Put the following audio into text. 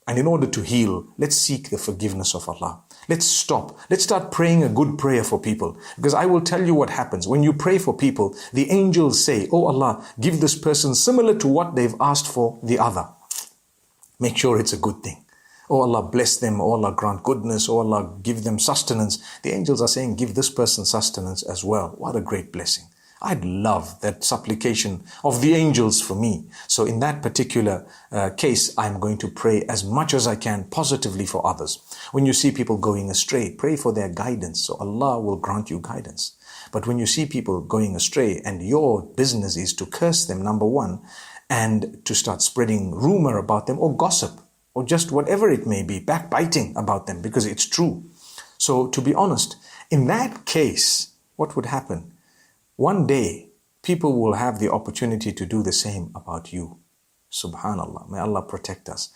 And in order to heal, let's seek the forgiveness of Allah. Let's stop. Let's start praying a good prayer for people. Because I will tell you what happens. When you pray for people, the angels say, oh Allah, give this person similar to what they've asked for the other. Make sure it's a good thing. Oh Allah, bless them. Oh Allah, grant goodness. Oh Allah, give them sustenance. The angels are saying, give this person sustenance as well. What a great blessing. I'd love that supplication of the angels for me. So in that particular case, I'm going to pray as much as I can positively for others. When you see people going astray, pray for their guidance. So Allah will grant you guidance. But when you see people going astray and your business is to curse them, number one, and to start spreading rumor about them or gossip, or just whatever it may be, backbiting about them because it's true. So to be honest, in that case, what would happen? One day, people will have the opportunity to do the same about you. Subhanallah. May Allah protect us.